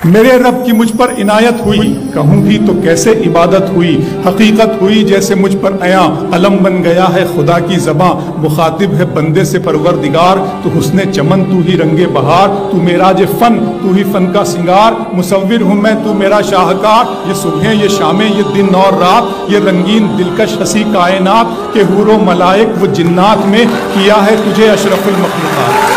میرے رب کی مجھ پر عنایت ہوئی، کہوں بھی تو کیسے عبادت ہوئی، حقیقت ہوئی جیسے مجھ پر عیاں، علم بن گیا ہے خدا کی زباں، مخاطب ہے بندے سے پروردگار، تو حسن چمن تو ہی رنگ بہار، تو میراج فن تو ہی فن کا سنگار، مصور ہوں میں تو میرا شاہکار، یہ صبحیں یہ شامیں یہ دن اور رات، یہ رنگین دلکش ہنسی کائنات، کہ حور و ملائک و جنات میں کیا ہے تجھے اشرف المخلوقات۔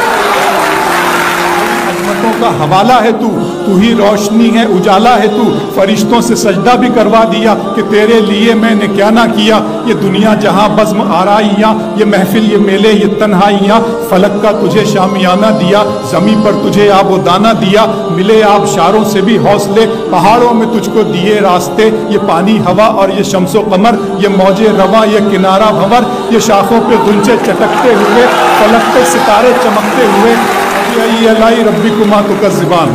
کا حوالہ ہے تو ہی روشنی ہے اجالا ہے تو، فرشتوں سے سجدہ بھی کروا دیا کہ تیرے لیے میں نے کیا نہ کیا، یہ دنیا جہاں بزم آرائیاں، یہ محفل یہ میلے یہ تنہائیاں، فلک کا تجھے شامیانہ دیا، زمین پر تجھے آب و دانہ دیا، ملے آبشاروں سے بھی حوصلے، پہاڑوں میں تجھ کو دیے راستے، یہ پانی ہوا اور یہ شمس و قمر، یہ موج رواں یہ کنارہ بھنور، یہ شاخوں پہ غنچے چٹکتے ہوئے، فلک پہ ستارے چمکتے ہوئے، الائی ربکما تکذبان،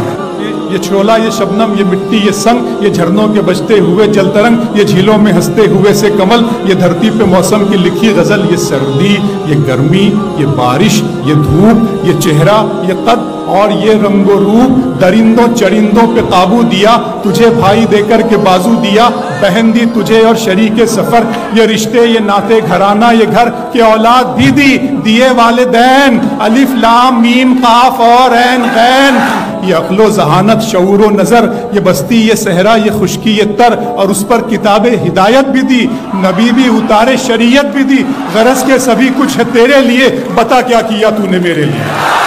یہ چھولا یہ شبنم یہ مٹی یہ سنگ، یہ جھرنوں کے بجتے ہوئے جل ترنگ، یہ جھیلوں میں ہنستے ہوئے سے کمل، یہ دھرتی پہ موسم کی لکھی غزل، یہ سردی یہ گرمی یہ بارش یہ دھوپ یہ چہرہ یہ قد اور یہ رنگ و روپ، درندوں چرندوں پہ قابو دیا، تجھے بھائی دے کر کے بازو دیا، بہن دی تجھے اور شریک سفر، یہ رشتے یہ ناتے گھرانہ یہ گھر، کہ اولاد بھی دی دیے والدین، الف لام میم قاف اور عین غین، یہ عقل و ذہانت شعور و نظر، یہ بستی یہ صحرا یہ خشکی یہ تر، اور اس پر کتاب ہدایت بھی دی، نبی بھی اتارے شریعت بھی دی، غرض کے سبھی کچھ ہے تیرے لیے، بتا کیا کیا تو نے میرے لیے۔